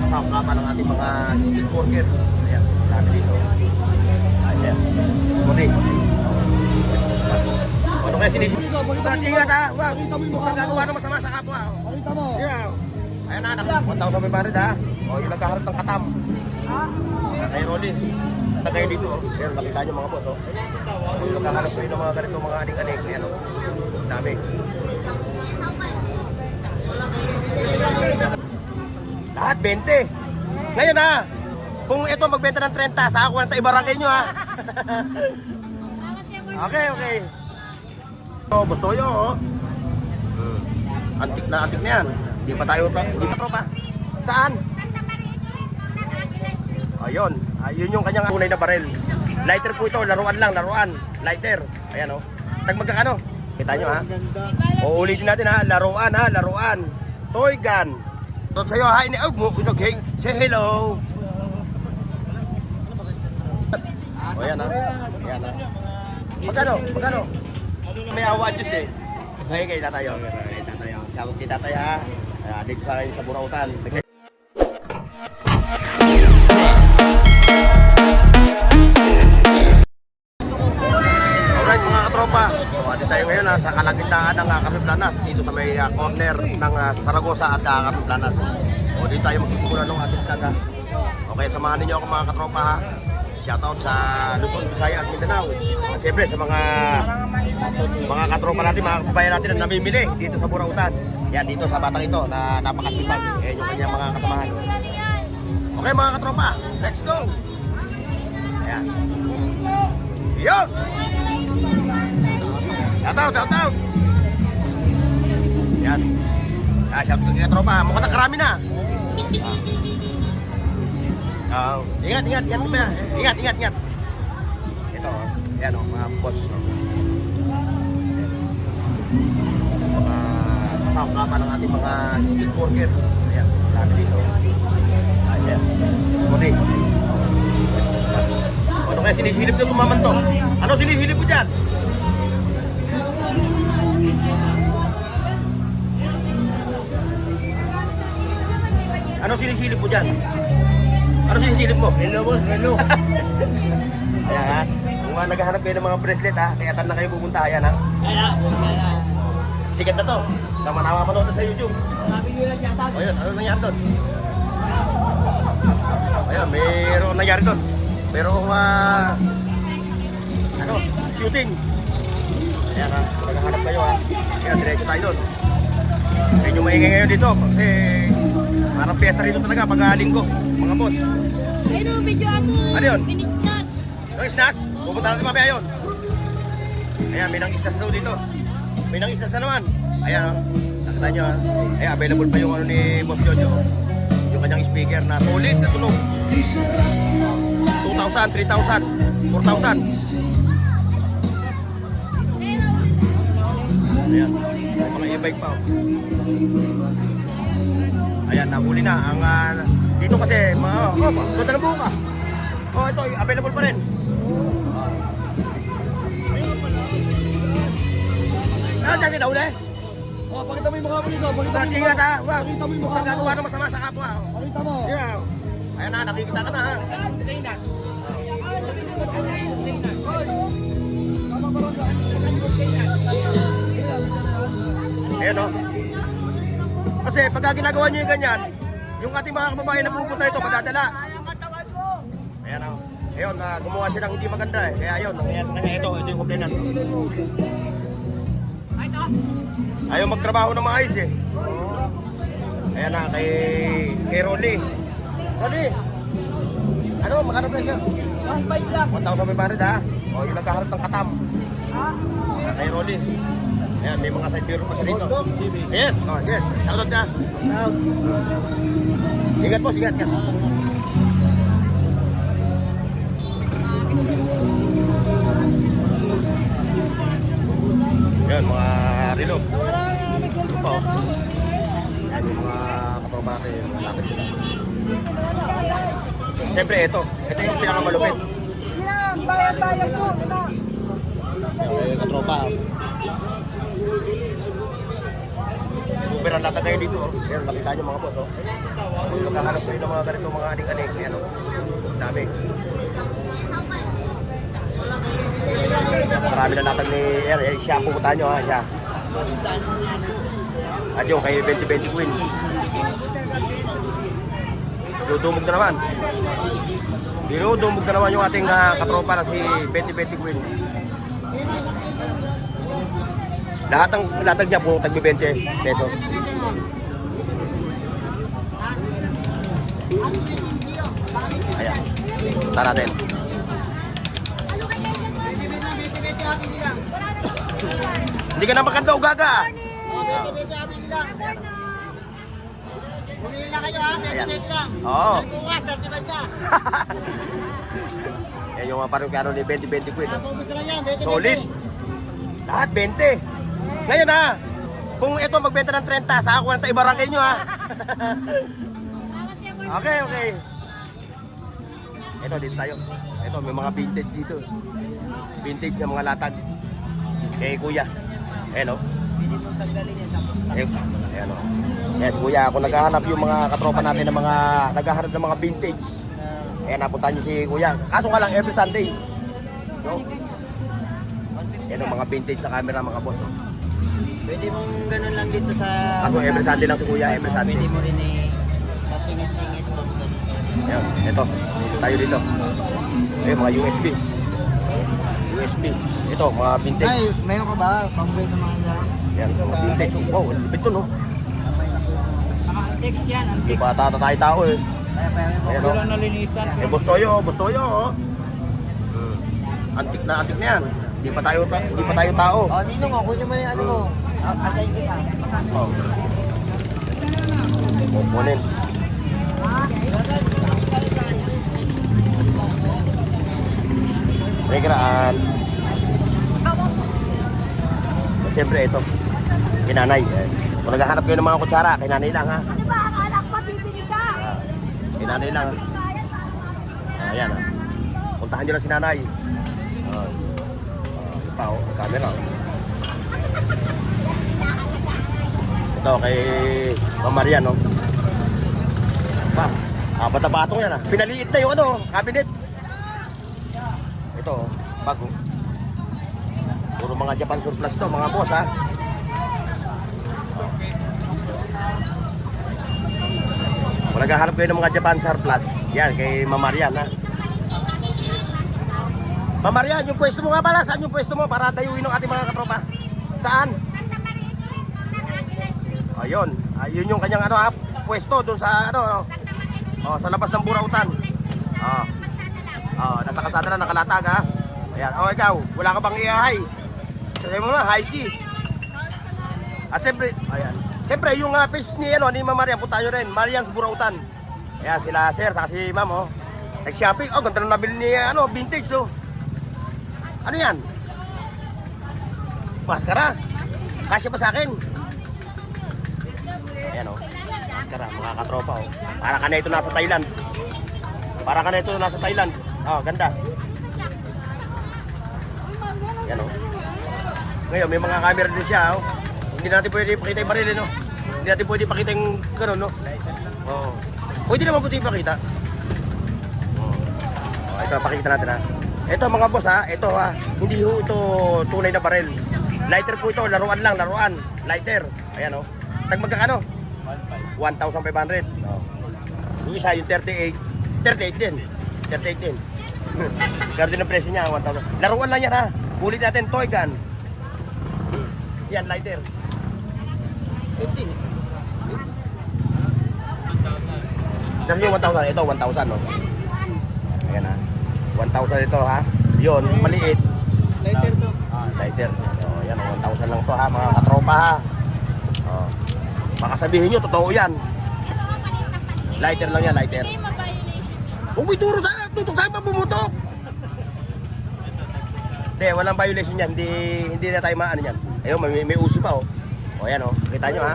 Kasama pa ng ating mga skilled workers. Ayan, dami dito. Ayan, kunin. Ano kaya sinisip? Ingat ha! Huwag kang gagawa ng masama sa kapwa. Pakita mo. Yeah. Ayan na, 1,500 ha. O, yung nagkaharap ng katam. Kay Rolly. Tagay dito, pero nakita nyo mga boss. So, yung nagkaharap ko yun ng mga ganito, mga aning-aning. Ayan o, dami. Lahat 20. Ngayon ha, kung ito magbenta ng 30, sa ako ng ibarangay nyo ha. Okay. So, gusto nyo oh. Antik na yan. Hindi pa tropa. Saan? Ayun. Ayun yung kanyang tunay na barel. Lighter po ito, laruan. Lighter. Ayan oh. Magkano? Kita nyo ha. Uulitin natin ha, laruan. Toy gun. Tot sa'yo ha, say hello. O yan ha. Magkano? May awa Diyos eh. Kay tatayo. Sabot kay tatay ha. Dito sa rin sa Burautan. Alright mga katropa. So adi tayo ngayon sa kalagitnaan ng Carmen-Planas. Dito sa may corner ng Saragosa at Carmen-Planas. O dito tayo magsisimula ng ating vlog. Okay, samahan ninyo ako mga katropa ha. Shoutout sa Luzon, Visayas at Mindanao. At siyempre sa mga katropa natin, mga kababayan natin na namimili dito sa Burautan. Yan, dito sa batang ito na napakasipag. Yan yung kanyang mga kasamahan. Okay mga katropa, let's go! Ayan. Yo! Shoutout! Yan. Shoutout kay katropa, mukhang nakarami na. Ingat. Ingat. Ito, yan o, mga boss. Kasama pa ng ating mga skilled workers. Ayan, dami dito. Ayan, kunin. Ano kaya sinisilip nyo tumaman to? Ano sinisilip ko dyan? Ano sinisilip mo dyan? Ano sinisilip mo? Relo boss, relo. Ayan ha. Kung naghahanap kayo ng mga bracelet ha, kaya tan na kayo pupunta. Ayan ha. Sikat na to. Tama-tama panood sa YouTube. O yun, ano nangyari doon? Ayan, mayroon nangyari doon. Mayroong shooting. Ayan ha, kung naghahanap kayo ha. Kaya diretso tayo doon. Medyo maingay ngayon dito kasi parang piyesta rito talaga pag linggo, mga boss. Ayun, video ako. Ano yun? Minute snatch. Yung snatch? Pupunta natin mamaya yun. Ayan, may nang isas daw dito. May nang isas na naman. Ayan o. Nakita nyo ha. Ayan, available pa yung ano ni Boss Jojo. Yung kanyang speaker na solid na tunog. 2,000, 3,000, 4,000. Ayan. May mga e-bike pa o. Ayan, nahuli na. Ang dito kasi, ganda ng buka. Ito, available pa rin. Dyan si Daule. Pakita mo yung mga balito. Ingat ha. Huwag kang gagawa ng masama sa kapwa. Pakita mo. Yeah. Ayan na, nakikita ka na ha. Ayan o. Kasi pagka ginagawa nyo yung ganyan, yung ating mga kababayan na pupunta rito, padadala. Ayan o. Ayun, gumawa siya ng hindi maganda eh. Kaya ayun, ito yung complainant. Ayaw magtrabaho ng maayos eh. Ayan na, kay Rolly. Rolly! Ano, magkano presyo? 1.5 lang. 1,500 ha? O, yung nagkaharap ng katam. Kay Rolly. Ayan, may mga side mirror pa siya dito. Yes, yes. Shoutout na. Ingat po, ingat. Ayan, mga relo. Ito pa o. Ayan, yung mga katropa natin yung malapit sila. Siyempre, ito yung pinakamalupit. Bayad po. Ayan, katropa. Super ang latag kayo dito. Pero nakita nyo mga boss. Kung naghahanap kayo ng mga ganito mga aning-aning. Ayan o. Dami. Marami na latag ni Air. Siya pupunta nyo ha. Siya. At yung kay 2020 Queen. Dinudumog na naman. Dinudumog na naman yung ating katropa na si 2020 Queen. Lahat ng latag niya po tagbi 20 pesos. Ayan. Punta natin. Hindi ka na maganda o gaga. Bumili na kayo ha, medyo lang. Oo. Bukas, 35 na. Yan yung mga parang ni 2020 Queen. Tapos na lang yan, 20. Solid. Lahat 20. Ngayon ha, kung ito magbenta ng 30, saka ko ng ibarangay nyo ha. Okay. Ito dito tayo. Ito may mga vintage dito. Vintage na mga latag. Kay kuya. Ayan o. Ayan o. Yes kuya, kung naghahanap yung mga katropa natin ng mga naghahanap ng mga vintage. Ayan, napuntahan nyo si kuya. Kaso nga lang every Sunday. No? Yan ang mga vintage na camera mga boss. Oh. Pwede mong ganun lang dito sa... Kaso every Sunday lang si kuya, every Sunday. Pwede mo rin sasingit-singit mo. Ayan, ito. Dito tayo dito. Ayan, mga USB. USB. Ito, mga vintage. Ay, mayroon ka ba? Pang-break ng mga dyan. Ayan, mga vintage. Wow, lupit to no. Naka-antics yan, Hindi antics. pa tatatay-tao eh. Ayan o. nalinisan. Eh, Bustoyo oh. Antik na yan. Hindi pa tayo tao. Oh, Ninong, kunin mo yung ano mo. Asayin kita. Oh. Component. Regraan. At siyempre ito. Kinanay. Kung naghahanap kayo ng mga kutsara, kinanay lang ha. Ano ba? Akala ko pabibili ka. Kinanay lang. Ayan ha. Puntahan nyo lang si nanay. Ito pa oh, camera. Ito kay Ma'am Marian no. Pa, apat na patong yan ha. Pinaliit na yung ano, cabinet. Ito, bago. Puro mga Japan surplus to, mga boss ha. Kung naghahanap kayo ng mga Japan surplus, yan kay Ma'am Marian ha. Ma'am Marian, yung pwesto mo nga pala, saan yung pwesto mo para dayuin ng ating mga katropa? Saan? Ayun, ayun yung kanyang ano ha, pwesto doon sa ano, oh, sa labas ng Burautan. Nasa kalsada na nakalatag ha. Ayan, ikaw, wala ka bang iyahay? Sabi mo na, high C. At siyempre, ayan. Siyempre, yung page ni Ma'am Marian, punta nyo rin, Marian's Burautan. Ayan, sila sir, saka si ma'am oh. Nag-shopping, ganda na nabili ni vintage oh. Ano yan? Maskara. Kasya ba sa akin? Ayan o. Maskara, mga katropa o. Para ka na ito nasa Thailand. Para ka na ito nasa Thailand. Ganda. Ayan o. Ngayon, may mga camera din siya o. Hindi natin pwede ipakita yung baril no. Hindi natin pwede ipakita yung gano'n no. Pwede naman po ito ipakita. Ito, pakita natin ha. Ito mga boss ha, ito ha, hindi ho ito tunay na baril. Lighter po ito, laruan lang, laruan. Lighter, ayan o. Tagmagkakano? 1,500. Yung isa, yung 38 din. 38 din. Garo din ang presyo niya, 1,000. Laruan lang yan ha. Ulit natin, toy gun. Yan, lighter. 50. Tapos yung 1,000, ito 1,000 no. Ayan ha. 1,000 ito ha. Yun, maliit. Lighter to. Lighter. Yan, 1,000 lang to ha, mga katropa ha. Baka sabihin nyo, totoo yan. Lighter lang yan, lighter. Huwag mo ituro sa, tutok sa'yo pa bumutok. Hindi, walang violation yan. Hindi na tayo maano yan. Ayun, may usi pa oh. O yan oh, kita nyo ha.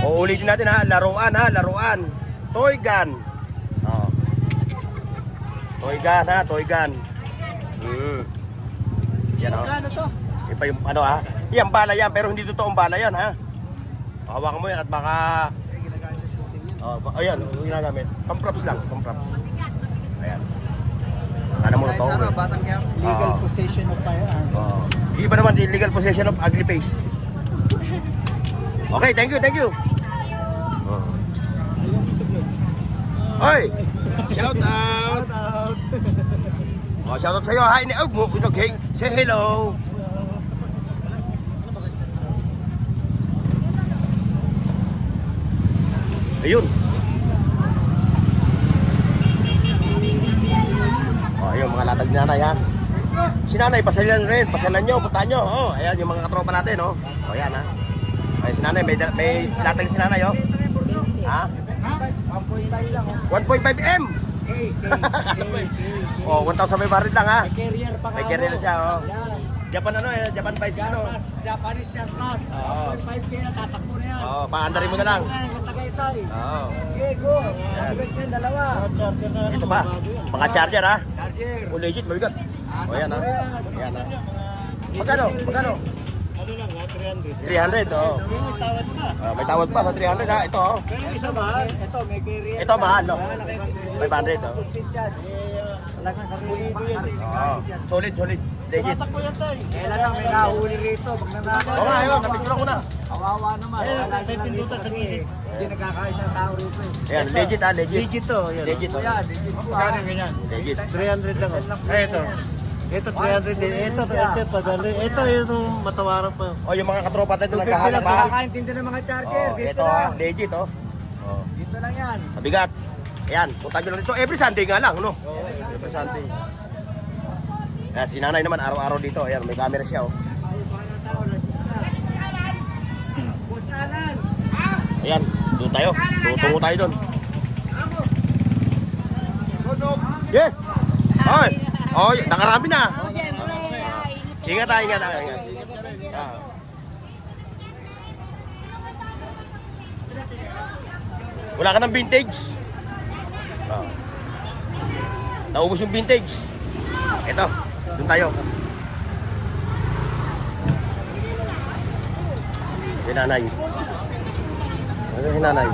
O ulitin natin ha, laruan. Toy gun. Toy gun ha, toy gun. Yan o. Ano to? Ipa yung ano ha. Yan bala yan, pero hindi totoong bala yan ha. Hawakan mo yan at baka... Ayan, ginagamit. Pang-props lang, pang-props. Ayan. Sana mo ito. Batang Quiapo. Legal possession of firearms. Hindi pa naman illegal possession of ugly face. Okay, thank you, thank you. Hoy! Shout out! Shout out sa'yo. Hi, okay. Say hello. Ayun. Ayun, mga latag ni nanay ha. Si nanay, pasalan rin. Pasalan nyo, puntahan nyo. Ayan, yung mga katropa natin, ayan ha. Ay, si nanay, may latag si nanay, Ha? 1.5M. 1,500 lang ha. Carrier pa May carrier siya, Japan Japan Vice Japanese Charlas. 5K na tatakbo na yan. paandarin mo na lang. Tagaytay. Okay, go. Yan. Yan, dalawa. Ito pa, mga charger ha. Charger. Legit, mabigat. Ayan ha. Ayan ha. Magkano? 300, may tawad pa sa 300 ha. Ito, Pero isa mahal. Ito, may carrier. Ito mahal, 500, Talagang sarili ko yun. Solid, legit. Kailan lang may nahuli rito. Pag nanakaw. Oo nga, ayun, napicture ko na. Kawawa naman. May pindutan sa gilid. Hindi nagkakais ng tao rito. Ayan, legit ha, legit. Legit to. Legit to. Yan, legit po. Kano ganyan? Legit. 300 lang. Ito 300 din. Ito yung matawaran pa. Yung mga katropa tayo naghahanap ha. Nakakaintindi ng mga charger. Ito ha, legit Dito lang yan. Mabigat. Ayan, punta nyo lang dito. Every Sunday nga lang, no? Every Sunday. Ayan, si nanay naman, araw-araw dito. Ayan, may camera siya, Ayan, doon tayo. Tungo tayo doon. Yes! Ay! Nakarami na. Ingat ha, ingat. Wala ka ng vintage. Naubos yung vintage. Ito, doon tayo. Si nanay. Ano si nanay?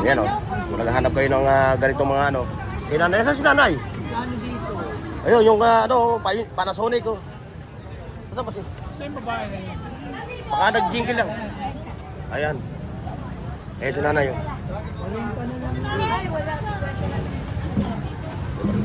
Yan kung naghahanap kayo ng ganitong mga Si nanay, nasa si nanay? Ayun, yung Panasonic Saan ba si? Saan babae na yun? Baka nag-jingle lang. Ayan. Si nanay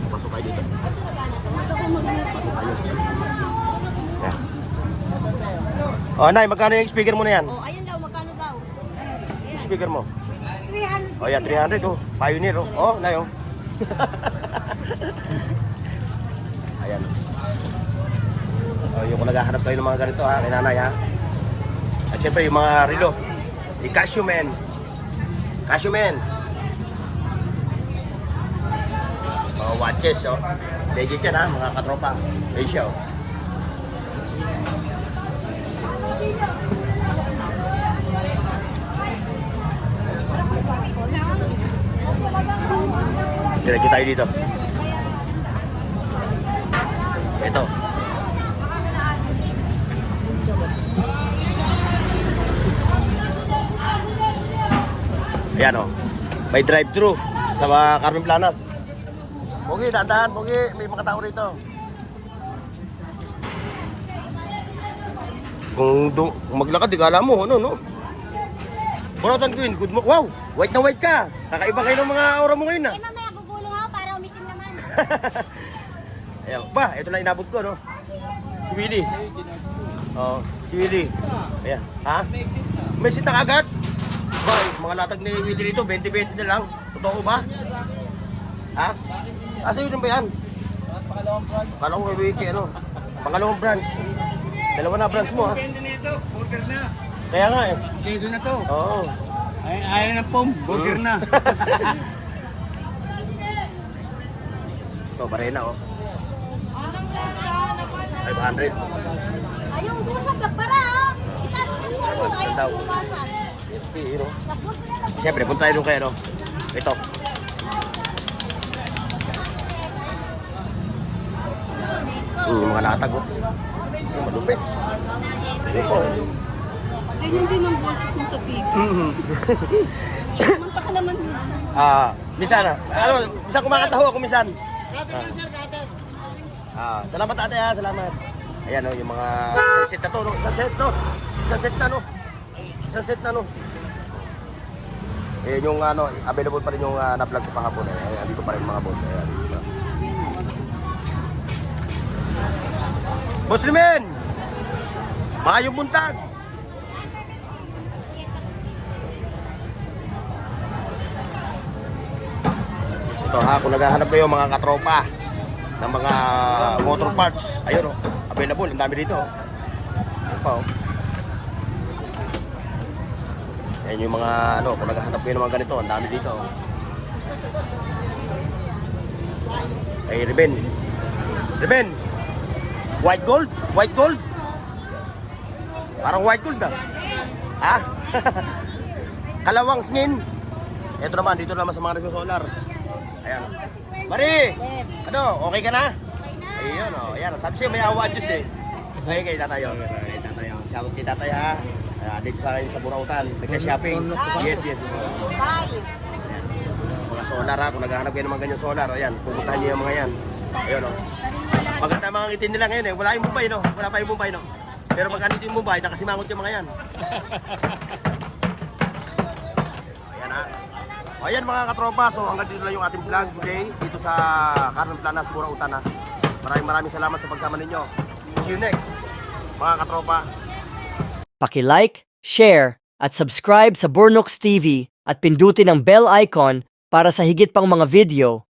Pasok kayo dito. Nay, magkano yung speaker mo na yan? Ayun daw, magkano daw? Yung speaker mo? 300. Yan, 300 Pioneer Nay Ayan. Yung kung naghahanap kayo ng mga ganito ha, kay nanay ha. At syempre yung mga relo. Yung Casio Man. Watches legit yan ha, mga katropa. Asia Diretso tayo dito. Ito. Ayan may drive-thru sa Carmen Planas. Pogi, dahan-dahan, Pogi. May mga tao rito. Kung maglakad, di kala mo, no? Buratan Queen, good mo. Wow, white na white ka. Kakaiba kayo ng mga aura mo ngayon, Mamaya gugulong ako para umitim naman. Ayan, ito lang inabot ko, no? Si Willie. Si Willie. Ayan, ha? May exit na kagad? Mga latag ni Willie rito, 20-20 na lang. Totoo ba? Ha? Sa'yo din ba yan? Kala ko may wiki, pangalawang branch. Dalawa na branch mo, ha? Depende nito, burger na. Kaya nga, Kedo na to. Oo. Ayaw na pom, burger na. Ito, barena, 500. Ayun, busag ka para itaas mo yung ayaw daw. bumasan. SP, Tapos na lang. Siyempre, punta tayo doon kayo, Ito. Yung mga latag, Malupit. Ito po. Ganyan din ang boses mo sa TV. Kumanta ka naman minsan. Minsan, minsan kumakanta ho ako minsan. Salamat ate ha, salamat. Ayan yung mga isang set na to, no? Isang set na, no? Eh, yung available pa rin yung na-vlog ko kahapon. Andito pa rin mga boss. Ayan. Boss Limen! Maayong buntag! Ito ha, kung naghahanap kayo mga katropa ng mga motor parts, ayun available, ang dami dito. Ayun pa Ayan yung mga kung naghahanap kayo ng mga ganito, ang dami dito. Ay, Reben, white gold? Parang white gold na. Ha? Kalawang sngin. Ito naman, dito naman sa mga nagsosolar. Ayan. Mari! Okay ka na? Ayun ayan. Sabi siya may awa Diyos eh. Ay, kay tatayo. Shout kay tatay ha. Dito sa rin sa Burautan. Nagka-shopping. Yes. Bye. Mga solar ha. Kung naghahanap kayo ng mga ganyan solar, ayan. Pupuntahan niyo yung mga yan. Ayun Maganda mga ngitin nila ngayon eh. Wala yung Mumbai Wala pa yung Mumbai Pero magkano yung Mumbai, nakasimangot yung mga yan. Ayan ha. Ayan mga katropa, so hanggang dito lang yung ating vlog today dito sa Carmen Planas, Burautan ha. Maraming salamat sa pagsama ninyo. See you next mga katropa. Paki-like, share, at subscribe sa Bornox TV at pindutin ang bell icon para sa higit pang mga video